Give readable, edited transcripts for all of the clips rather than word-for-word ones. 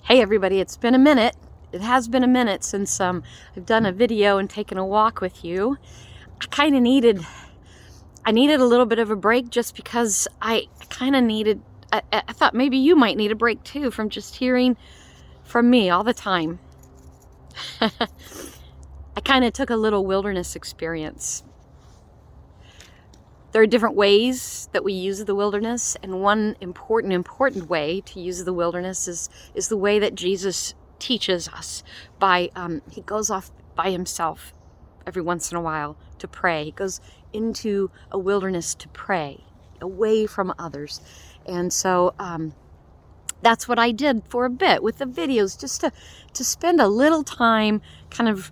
Hey everybody, it's been a minute. It has been a minute since I've done a video and taken a walk with you. I needed a little bit of a break just because I thought maybe you might need a break too from just hearing from me all the time. I kind of took a little wilderness experience. There are different ways that we use the wilderness, and one important way to use the wilderness is the way that Jesus teaches us. He goes off by himself every once in a while to pray. He goes into a wilderness to pray, away from others. And so that's what I did for a bit with the videos, just to spend a little time kind of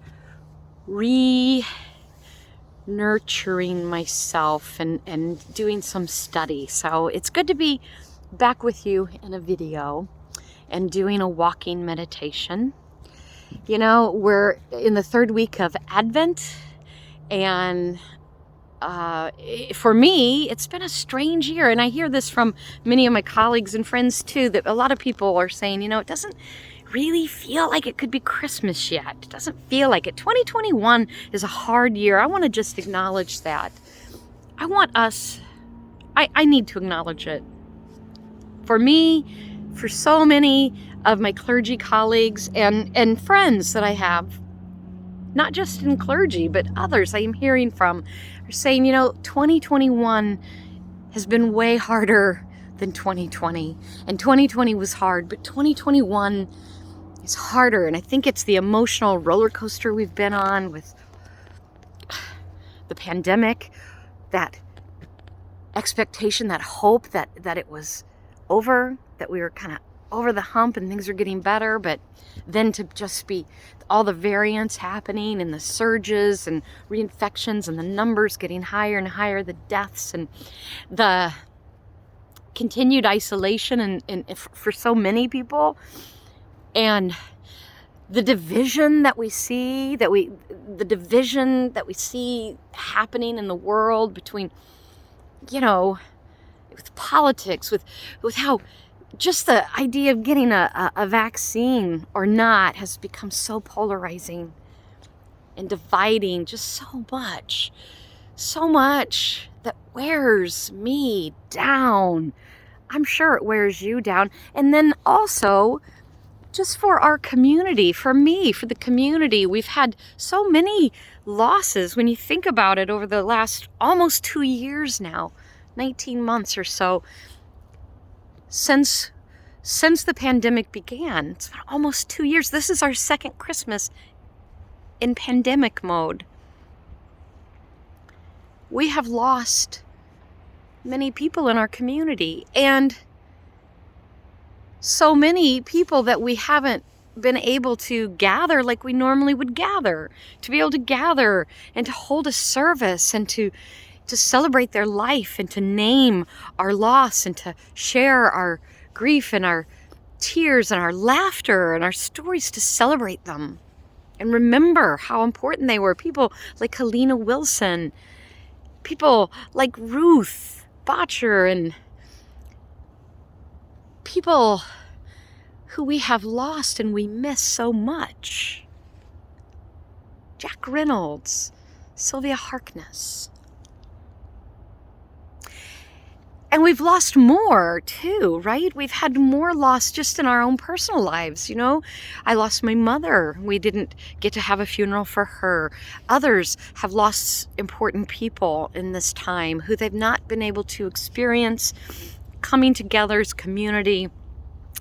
nurturing myself and doing some study. So it's good to be back with you in a video and doing a walking meditation. You know, we're in the third week of Advent, and for me, it's been a strange year. And I hear this from many of my colleagues and friends too, that a lot of people are saying, you know, it doesn't really feel like it could be Christmas yet. It doesn't feel like it. 2021 is a hard year. I want to just acknowledge that. I need to acknowledge it. For me, for so many of my clergy colleagues and friends that I have, not just in clergy, but others I am hearing from, are saying, you know, 2021 has been way harder than 2020. And 2020 was hard, but 2021 is harder. And I think it's the emotional roller coaster we've been on with the pandemic, that expectation, that hope that it was over, that we were kind of over the hump and things are getting better, but then to just be all the variants happening and the surges and reinfections and the numbers getting higher and higher, the deaths and the continued isolation and for so many people, and the division that we see happening in the world between, you know, with politics, with how just the idea of getting a vaccine or not has become so polarizing and dividing, just so much that wears me down. I'm sure it wears you down. And then also, just for our community, for me, for the community, we've had so many losses when you think about it over the last almost 2 years now, 19 months or so, since the pandemic began. It's been almost 2 years. This is our second Christmas in pandemic mode. We have lost many people in our community, and so many people that we haven't been able to gather like we normally would gather, to be able to gather and to hold a service and to celebrate their life and to name our loss and to share our grief and our tears and our laughter and our stories, to celebrate them and remember how important they were. People like Helena Wilson, people like Ruth Botcher, and people who we have lost and we miss so much. Jack Reynolds, Sylvia Harkness. And we've lost more too, right? We've had more loss just in our own personal lives. You know, I lost my mother. We didn't get to have a funeral for her. Others have lost important people in this time who they've not been able to experience coming together as community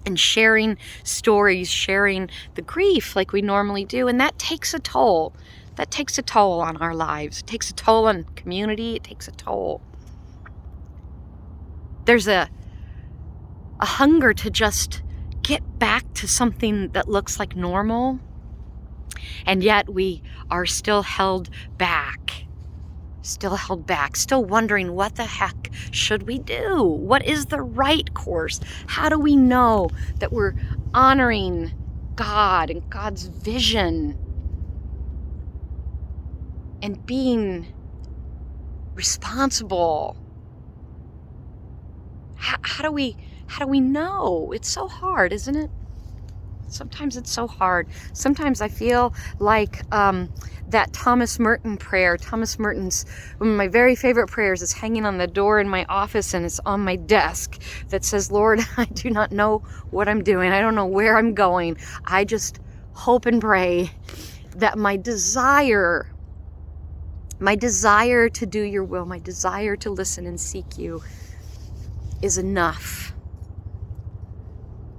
and sharing stories, sharing the grief like we normally do. And that takes a toll. That takes a toll on our lives. It takes a toll on community. It takes a toll. There's a hunger to just get back to something that looks like normal, and yet we are still held back, still wondering what the heck should we do? What is the right course? How do we know that we're honoring God and God's vision and being responsible? How do we know? It's so hard, isn't it? Sometimes it's so hard. Sometimes I feel like that Thomas Merton prayer. Thomas Merton's, one of my very favorite prayers, is hanging on the door in my office, and it's on my desk, that says, Lord, I do not know what I'm doing. I don't know where I'm going. I just hope and pray that my desire to do your will, my desire to listen and seek you is enough.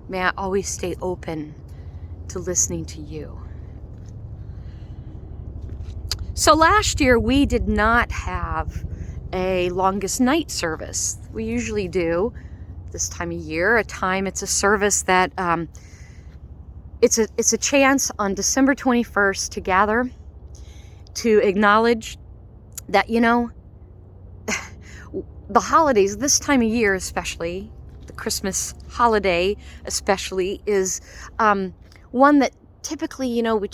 May I always stay open to listening to you. So last year we did not have a longest night service. We usually do this time of year. It's a service that it's a chance on December 21st to gather, to acknowledge that, the holidays, this time of year especially, the Christmas holiday especially, is one that typically, we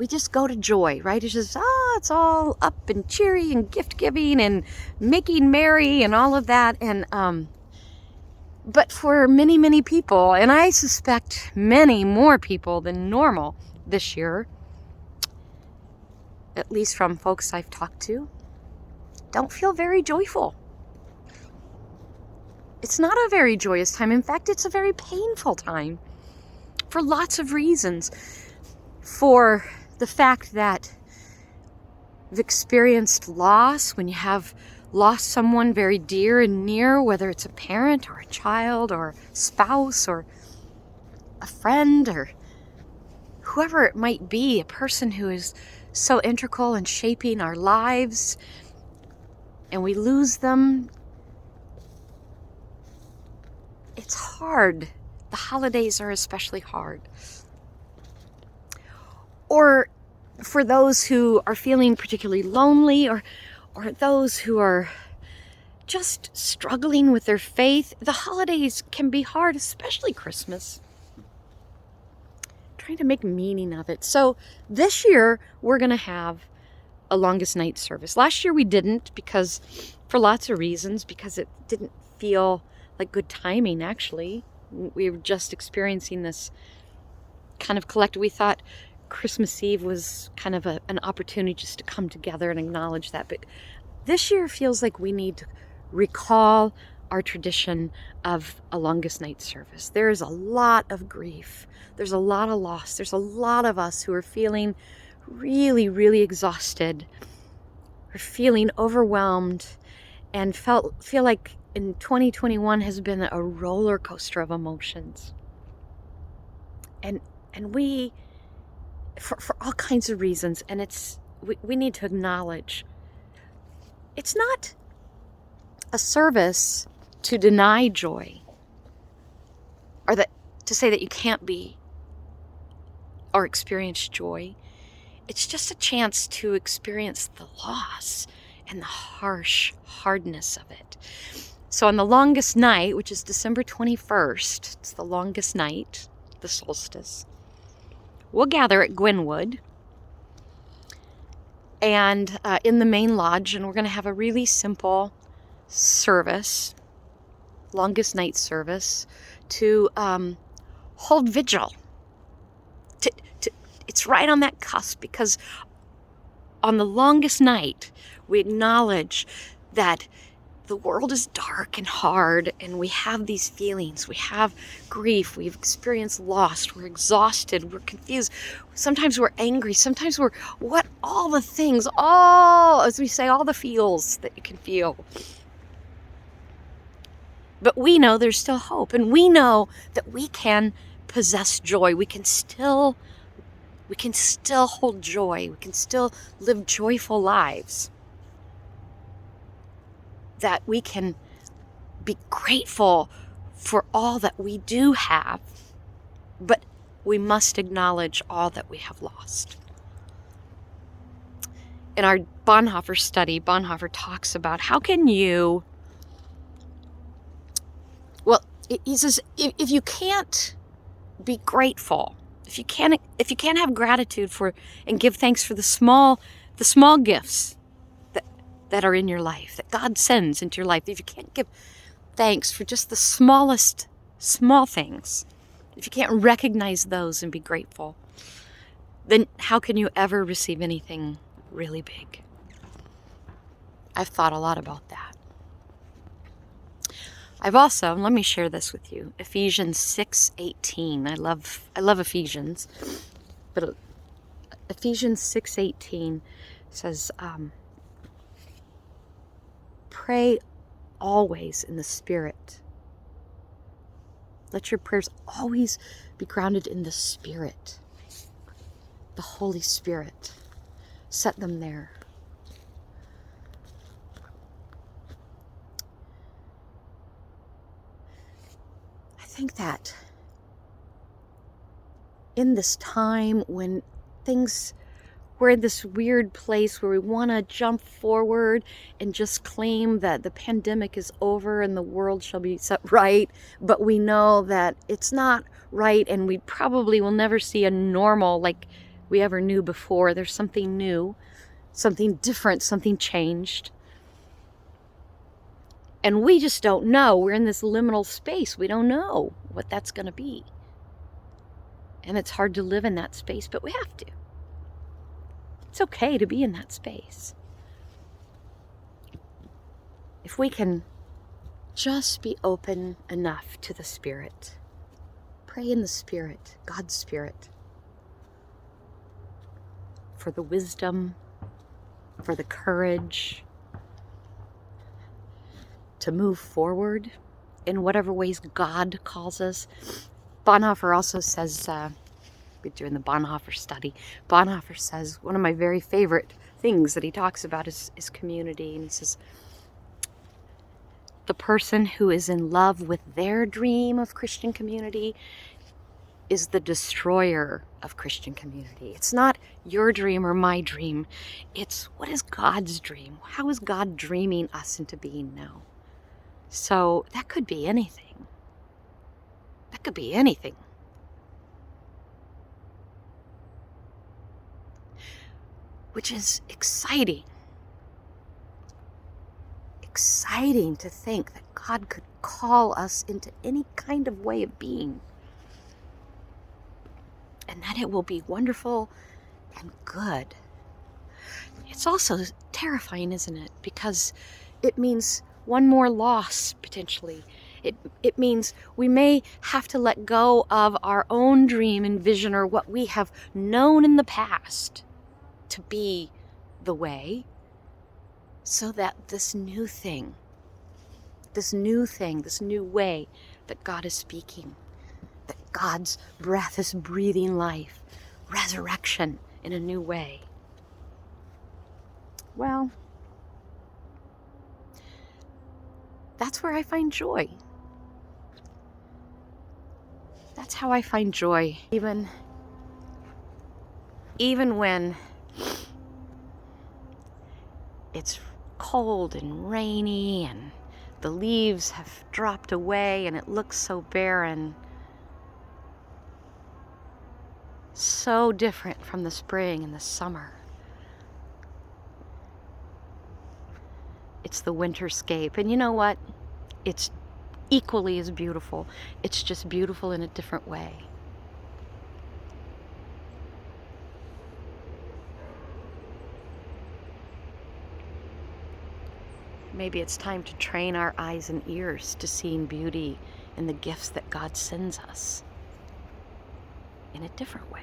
just go to joy, right? It's just, it's all up and cheery and gift giving and making merry and all of that. And but for many, many people, and I suspect many more people than normal this year, at least from folks I've talked to, don't feel very joyful. It's not a very joyous time. In fact, it's a very painful time for lots of reasons. For the fact that you've experienced loss, when you have lost someone very dear and near, whether it's a parent or a child or a spouse or a friend or whoever it might be, a person who is so integral in shaping our lives, and we lose them. It's hard. The holidays are especially hard. Or for those who are feeling particularly lonely, or those who are just struggling with their faith, the holidays can be hard, especially Christmas. Trying to make meaning of it. So this year we're going to have a longest night service. Last year we didn't, because for lots of reasons, because it didn't feel like good timing, actually. We were just experiencing this kind of collective. We thought Christmas Eve was kind of an opportunity just to come together and acknowledge that. But this year feels like we need to recall our tradition of a longest night service. There is a lot of grief. There's a lot of loss. There's a lot of us who are feeling really, really exhausted, or feeling overwhelmed, and feel like in 2021 has been a roller coaster of emotions. And we, for all kinds of reasons, and we need to acknowledge, it's not a service to deny joy, or that to say that you can't be or experience joy. It's just a chance to experience the loss and the hardness of it. So on the longest night, which is December 21st, it's the longest night, the solstice, we'll gather at Gwenwood and in the main lodge, and we're going to have a really simple service, longest night service, to hold vigil. It's right on that cusp, because on the longest night, we acknowledge that the world is dark and hard, and we have these feelings. We have grief. We've experienced loss. We're exhausted. We're confused. Sometimes we're angry. Sometimes we're all the things, as we say, all the feels that you can feel. But we know there's still hope, and we know that we can possess joy. We can still hold joy. We can still live joyful lives. That we can be grateful for all that we do have, but we must acknowledge all that we have lost. In our Bonhoeffer study, Bonhoeffer talks about how can you, he says, if you can't be grateful, if you can't have gratitude for and give thanks for the small gifts that are in your life, that God sends into your life, if you can't give thanks for just the smallest small things, if you can't recognize those and be grateful, then how can you ever receive anything really big? I've thought a lot about that. I've also, let me share this with you, Ephesians 6:18. I love Ephesians, but Ephesians 6:18 says, pray always in the Spirit. Let your prayers always be grounded in the Spirit, the Holy Spirit. Set them there. I think that in this time when we're in this weird place where we want to jump forward and just claim that the pandemic is over and the world shall be set right, but we know that it's not right, and we probably will never see a normal like we ever knew before. There's something new, something different, something changed. And we just don't know. We're in this liminal space. We don't know what that's going to be. And it's hard to live in that space, but we have to. It's okay to be in that space. If we can just be open enough to the Spirit, pray in the Spirit, God's Spirit, for the wisdom, for the courage to move forward in whatever ways God calls us. Bonhoeffer also says, we're doing the Bonhoeffer study. Bonhoeffer says, one of my very favorite things that he talks about is community. And he says, the person who is in love with their dream of Christian community is the destroyer of Christian community. It's not your dream or my dream. It's what is God's dream? How is God dreaming us into being now? So that could be anything. That could be anything. Which is exciting. Exciting to think that God could call us into any kind of way of being. And that it will be wonderful and good. It's also terrifying, isn't it? Because it means one more loss, potentially. It means we may have to let go of our own dream and vision, or what we have known in the past to be the way, so that this new way that God is speaking, that God's breath is breathing life, resurrection in a new way. Well, that's where I find joy. That's how I find joy. Even when it's cold and rainy and the leaves have dropped away and it looks so barren. So different from the spring and the summer. It's the winterscape. And you know what? It's equally as beautiful. It's just beautiful in a different way. Maybe it's time to train our eyes and ears to seeing beauty in the gifts that God sends us in a different way.